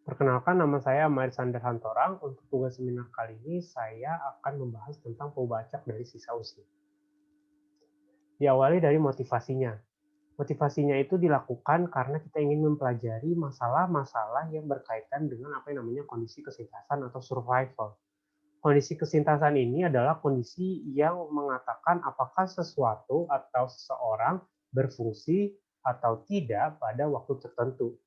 Perkenalkan, nama saya Mairsander Hantorang. Untuk tugas seminar kali ini, saya akan membahas tentang perubahan acak dari sisa usia. Diawali dari motivasinya. Motivasinya itu dilakukan karena kita ingin mempelajari masalah-masalah yang berkaitan dengan apa yang namanya kondisi kesintasan atau survival. Kondisi kesintasan ini adalah kondisi yang mengatakan apakah sesuatu atau seseorang berfungsi atau tidak pada waktu tertentu.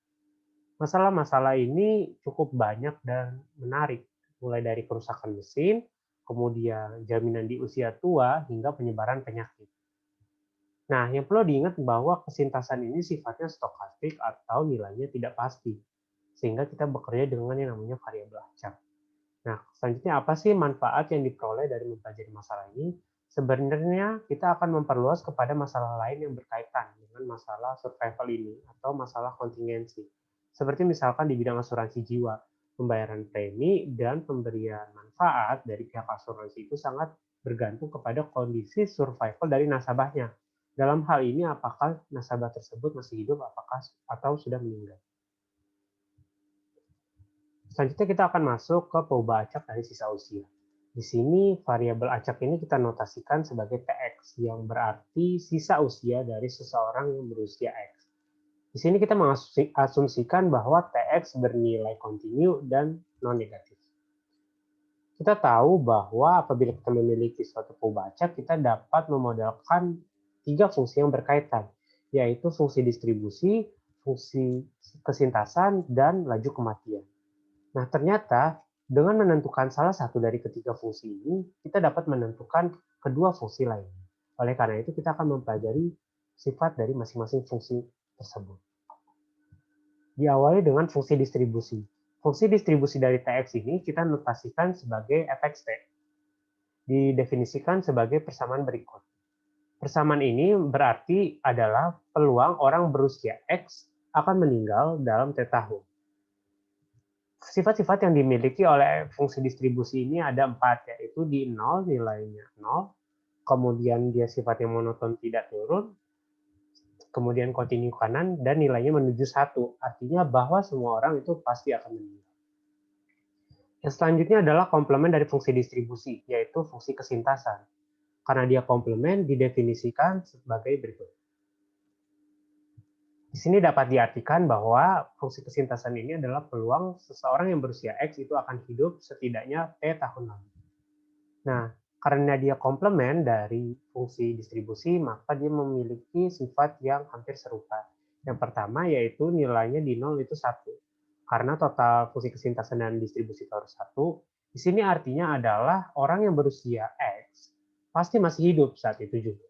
Masalah-masalah ini cukup banyak dan menarik, mulai dari kerusakan mesin, kemudian jaminan di usia tua, hingga penyebaran penyakit. Nah, yang perlu diingat bahwa kesintasan ini sifatnya stokastik atau nilainya tidak pasti, sehingga kita bekerja dengan yang namanya variabel acak. Nah, selanjutnya apa sih manfaat yang diperoleh dari mempelajari masalah ini? Sebenarnya kita akan memperluas kepada masalah lain yang berkaitan dengan masalah survival ini atau masalah kontingensi. Seperti misalkan di bidang asuransi jiwa, pembayaran premi dan pemberian manfaat dari pihak asuransi itu sangat bergantung kepada kondisi survival dari nasabahnya. Dalam hal ini, apakah nasabah tersebut masih hidup apakah atau sudah meninggal. Selanjutnya kita akan masuk ke perubahan acak dari sisa usia. Di sini variabel acak ini kita notasikan sebagai TX yang berarti sisa usia dari seseorang yang berusia X. Di sini kita mengasumsikan bahwa TX bernilai kontinu dan non-negatif. Kita tahu bahwa apabila kita memiliki suatu perubahan acak, kita dapat memodelkan 3 fungsi yang berkaitan, yaitu fungsi distribusi, fungsi kesintasan, dan laju kematian. Nah, ternyata dengan menentukan salah satu dari ketiga fungsi ini, kita dapat menentukan kedua fungsi lainnya. Oleh karena itu, kita akan mempelajari sifat dari masing-masing fungsi tersebut. Diawali dengan fungsi distribusi. Fungsi distribusi dari TX ini kita notasikan sebagai fxt. Didefinisikan sebagai persamaan berikut. Persamaan ini berarti adalah peluang orang berusia X akan meninggal dalam T tahun. Sifat-sifat yang dimiliki oleh fungsi distribusi ini ada 4, yaitu di 0 nilainya 0, kemudian dia sifatnya monoton tidak turun, kemudian kontinu kanan, dan nilainya menuju 1, artinya bahwa semua orang itu pasti akan meninggal. Yang selanjutnya adalah komplement dari fungsi distribusi, yaitu fungsi kesintasan. Karena dia komplement, didefinisikan sebagai berikut. Di sini dapat diartikan bahwa fungsi kesintasan ini adalah peluang seseorang yang berusia X itu akan hidup setidaknya T tahun lagi. Nah, karena dia komplement dari fungsi distribusi, maka dia memiliki sifat yang hampir serupa. Yang pertama yaitu nilainya di 0 itu 1. Karena total fungsi kesintasan dan distribusi itu harus 1, di sini artinya adalah orang yang berusia X pasti masih hidup saat itu juga.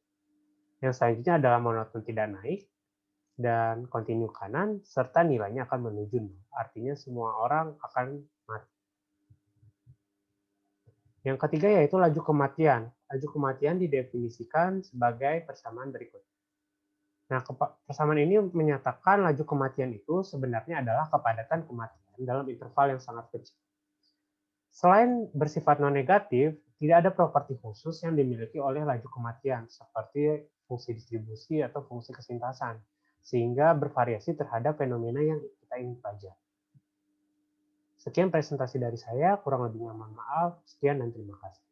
Yang selanjutnya adalah monoton tidak naik, dan kontinu kanan, serta nilainya akan menuju 0. Artinya semua orang akan mati. Yang ketiga yaitu laju kematian. Laju kematian didefinisikan sebagai persamaan berikut. Nah, persamaan ini menyatakan laju kematian itu sebenarnya adalah kepadatan kematian dalam interval yang sangat kecil. Selain bersifat non-negatif, tidak ada properti khusus yang dimiliki oleh laju kematian, seperti fungsi distribusi atau fungsi kesintasan, sehingga bervariasi terhadap fenomena yang kita ingin pelajari. Sekian presentasi dari saya, kurang lebihnya mohon maaf. Sekian dan terima kasih.